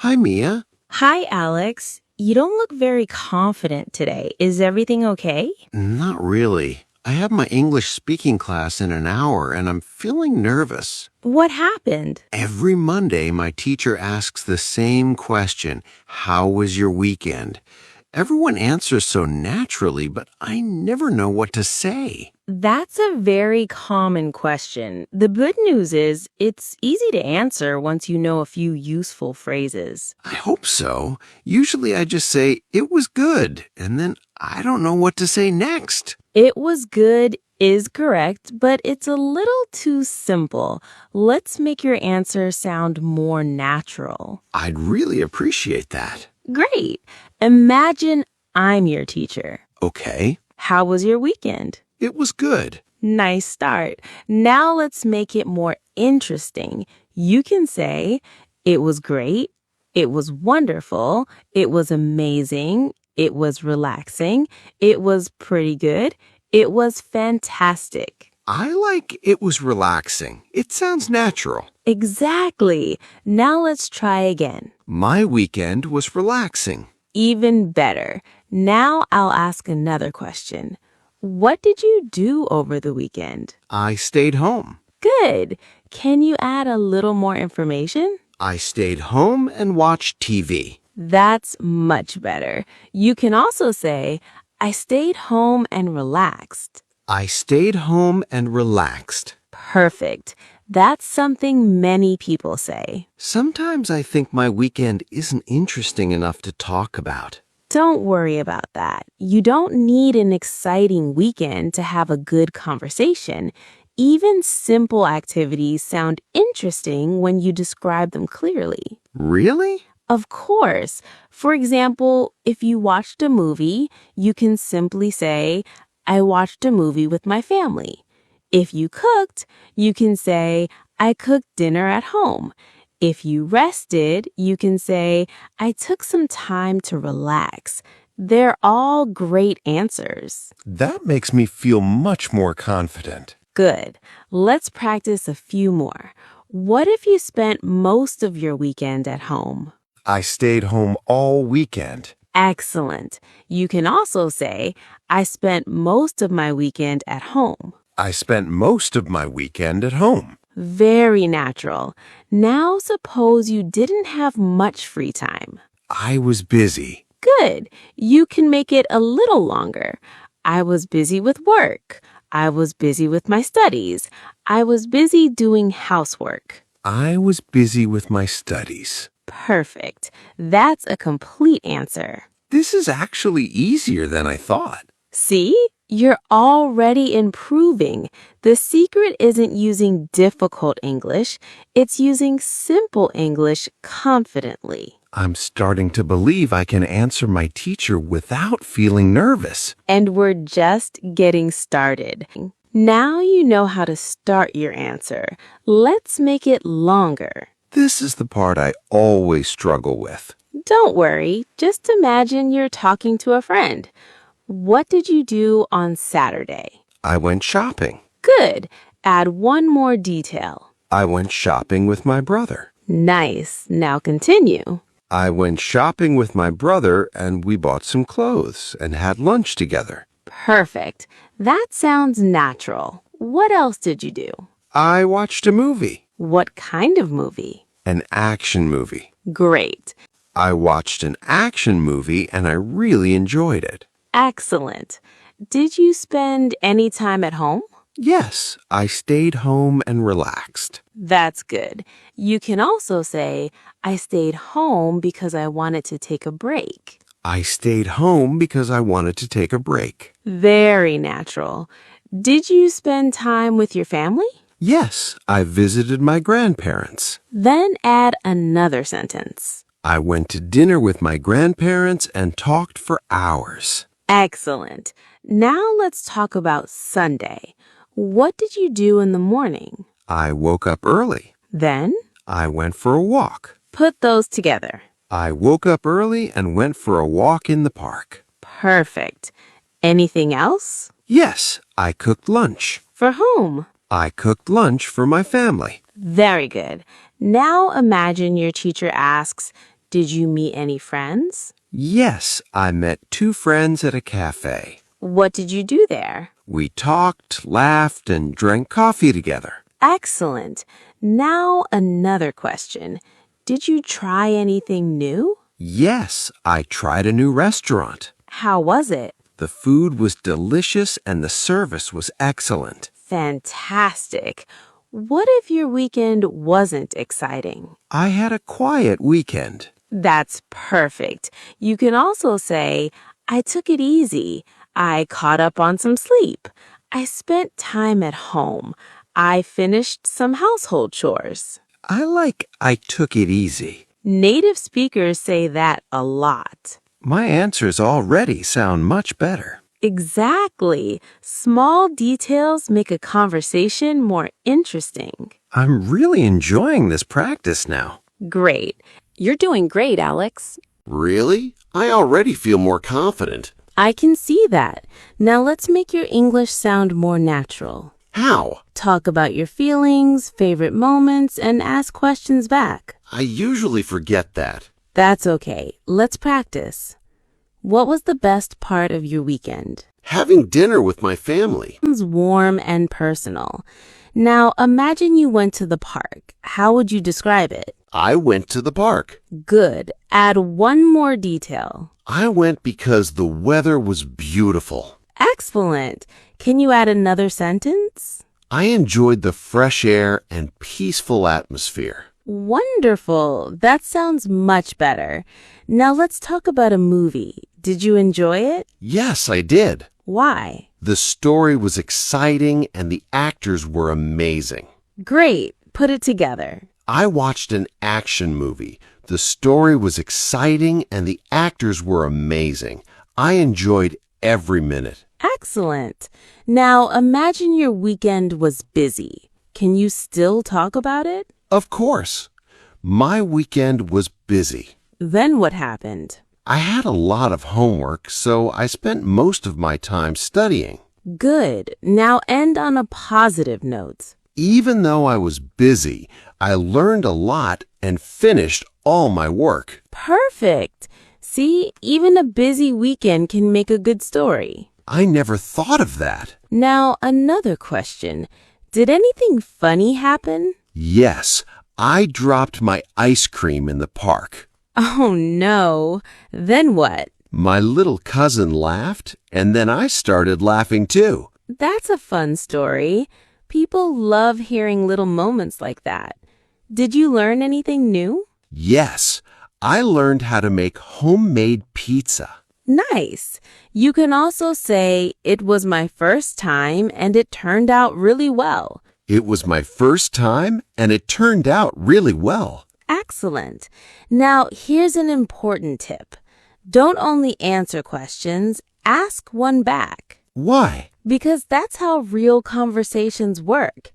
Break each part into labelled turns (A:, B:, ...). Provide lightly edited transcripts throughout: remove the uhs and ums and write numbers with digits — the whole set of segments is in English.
A: Hi, Mia.
B: Hi, Alex. You don't look very confident today. Is everything okay?
A: Not really. I have my English speaking class in an hour and I'm feeling nervous.
B: What happened?
A: Every Monday, my teacher asks the same question. How was your weekend? Everyone answers so naturally, but I never know what to say.
B: That's a very common question. The good news is it's easy to answer once you know a few useful phrases.
A: I hope so. Usually I just say, it was good, and then I don't know what to say next.
B: It was good is correct, but it's a little too simple. Let's make your answer sound more natural.
A: I'd really appreciate that.
B: Great. Imagine I'm your teacher.
A: Okay,
B: How was your weekend?
A: it was good.
B: Nice start. Now let's make it more interesting. You can say, it was great, it was wonderful, it was amazing, it was relaxing, it was pretty good, it was fantastic.
A: I like it was relaxing. It sounds natural.
B: Exactly. Now let's try again.
A: My weekend was relaxing.
B: Even better. Now I'll ask another question. What did you do over the weekend?
A: I stayed home.
B: Good. Can you add a little more information?
A: I stayed home and watched TV.
B: That's much better. You can also say, I stayed home and relaxed.
A: I stayed home and relaxed.
B: Perfect. That's something many people say.
A: Sometimes I think my weekend isn't interesting enough to talk about.
B: Don't worry about that. You don't need an exciting weekend to have a good conversation. Even simple activities sound interesting when you describe them clearly.
A: Really?
B: Of course. For example, if you watched a movie, you can simply say, I watched a movie with my family. If you cooked, you can say, I cooked dinner at home. If you rested, you can say, I took some time to relax. They're all great answers.
A: That makes me feel much more confident.
B: Good. Let's practice a few more. What if you spent most of your weekend at home?
A: I stayed home all weekend.
B: Excellent. You can also say, I spent most of my weekend at home.
A: I spent most of my weekend at home.
B: Very natural. Now suppose you didn't have much free time.
A: I was busy.
B: Good. You can make it a little longer. I was busy with work. I was busy with my studies. I was busy doing housework.
A: I was busy with my studies.
B: Perfect. That's a complete answer.
A: This is actually easier than I thought.
B: See? You're already improving. The secret isn't using difficult English. It's using simple English confidently.
A: I'm starting to believe I can answer my teacher without feeling nervous.
B: And we're just getting started. Now you know how to start your answer. Let's make it longer.
A: This is the part I always struggle with.
B: Don't worry. Just imagine you're talking to a friend. What did you do on Saturday?
A: I went shopping.
B: Good. Add one more detail.
A: I went shopping with my brother.
B: Nice. Now continue.
A: I went shopping with my brother and we bought some clothes and had lunch together.
B: Perfect. That sounds natural. What else did you do?
A: I watched a movie.
B: What kind of movie?
A: An action movie.
B: Great.
A: I watched an action movie and I really enjoyed it.
B: Excellent. Did you spend any time at home?
A: Yes, I stayed home and relaxed.
B: That's good. You can also say, I stayed home because I wanted to take a break.
A: I stayed home because I wanted to take a break.
B: Very natural. Did you spend time with your family?
A: Yes, I visited my grandparents.
B: Then add another sentence.
A: I went to dinner with my grandparents and talked for hours.
B: Excellent. Now let's talk about Sunday. What did you do in the morning?
A: I woke up early.
B: Then?
A: I went for a walk.
B: Put those together.
A: I woke up early and went for a walk in the park.
B: Perfect. Anything else?
A: Yes, I cooked lunch.
B: For whom?
A: I cooked lunch for my family.
B: Very good. Now imagine your teacher asks, Did you meet any friends?
A: Yes, I met two friends at a cafe.
B: What did you do there?
A: We talked, laughed, and drank coffee together.
B: Excellent. Now another question. Did you try anything new?
A: Yes, I tried a new restaurant.
B: How was it?
A: The food was delicious and the service was excellent.
B: Fantastic. What if your weekend wasn't exciting?
A: I had a quiet weekend.
B: That's perfect. You can also say, I took it easy. I caught up on some sleep. I spent time at home. I finished some household chores.
A: I took it easy.
B: Native speakers say that a lot.
A: My answers already sound much better.
B: Exactly. Small details make a conversation more interesting.
A: I'm really enjoying this practice now.
B: Great. You're doing great, Alex.
C: Really? I already feel more confident.
B: I can see that. Now let's make your English sound more natural.
C: How?
B: Talk about your feelings, favorite moments, and ask questions back.
C: I usually forget that.
B: That's okay. Let's practice. What was the best part of your weekend?
C: Having dinner with my family.
B: Sounds warm and personal. Now imagine you went to the park. How would you describe it?
C: I went to the park.
B: Good. Add one more detail.
C: I went because the weather was beautiful.
B: Excellent. Can you add another sentence?
C: I enjoyed the fresh air and peaceful atmosphere.
B: Wonderful. That sounds much better. Now let's talk about a movie. Did you enjoy it?
C: Yes, I did.
B: Why?
C: The story was exciting and the actors were amazing.
B: Great. Put it together.
C: I watched an action movie. The story was exciting and the actors were amazing. I enjoyed every minute.
B: Excellent. Now imagine your weekend was busy. Can you still talk about it?
C: Of course. My weekend was busy.
B: Then what happened?
C: I had a lot of homework, so I spent most of my time studying.
B: Good. Now end on a positive note.
C: Even though I was busy, I learned a lot and finished all my work.
B: Perfect. See, even a busy weekend can make a good story.
C: I never thought of that.
B: Now, another question. Did anything funny happen?
C: Yes, I dropped my ice cream in the park.
B: Oh, no. Then what?
C: My little cousin laughed, and then I started laughing too.
B: That's a fun story. People love hearing little moments like that. Did you learn anything new?
C: Yes, I learned how to make homemade pizza.
B: Nice. You can also say, it was my first time and it turned out really well.
C: It was my first time, and it turned out really well.
B: Excellent. Now, here's an important tip. Don't only answer questions, ask one back.
C: Why?
B: Because that's how real conversations work.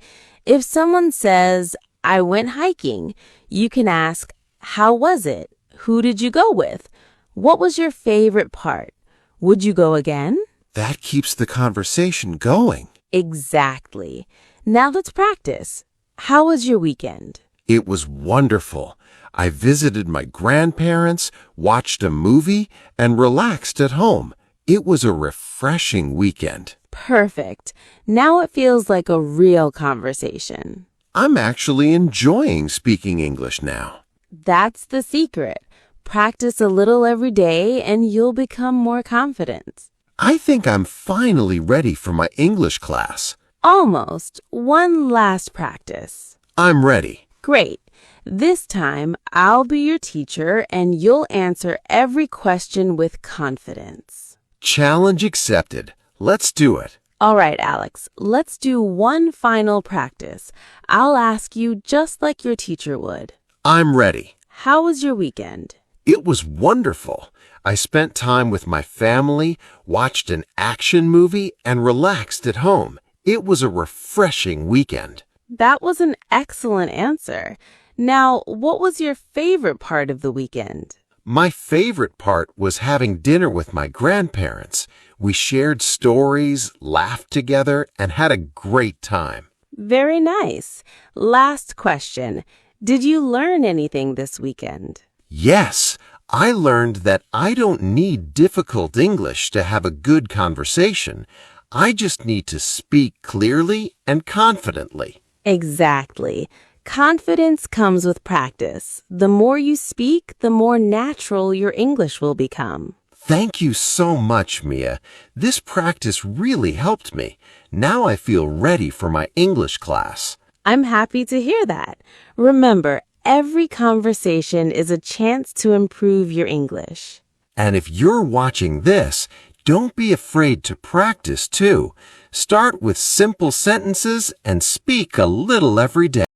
B: If someone says, I went hiking, you can ask, how was it? Who did you go with? What was your favorite part? Would you go again?
C: That keeps the conversation going.
B: Exactly. Now let's practice. How was your weekend?
C: It was wonderful. I visited my grandparents, watched a movie, and relaxed at home. It was a refreshing weekend.
B: Perfect. Now it feels like a real conversation.
C: I'm actually enjoying speaking English now.
B: That's the secret. Practice a little every day and you'll become more confident.
C: I think I'm finally ready for my English class.
B: Almost. One last practice.
C: I'm ready.
B: Great. This time, I'll be your teacher and you'll answer every question with confidence.
C: Challenge accepted. Let's do it.
B: All right, Alex, let's do one final practice. I'll ask you just like your teacher would.
C: I'm ready.
B: How was your weekend?
C: It was wonderful. I spent time with my family, watched an action movie, and relaxed at home. It was a refreshing weekend.
B: That was an excellent answer. Now, what was your favorite part of the weekend?
C: My favorite part was having dinner with my grandparents. We shared stories, laughed together, and had a great time.
B: Very nice. Last question. Did you learn anything this weekend?
C: Yes, I learned that I don't need difficult English to have a good conversation. I just need to speak clearly and confidently.
B: Exactly. Confidence comes with practice. The more you speak, the more natural your English will become.
C: Thank you so much, Mia. This practice really helped me. Now I feel ready for my English class.
B: I'm happy to hear that. Remember, every conversation is a chance to improve your English.
C: And if you're watching this, don't be afraid to practice too. Start with simple sentences and speak a little every day.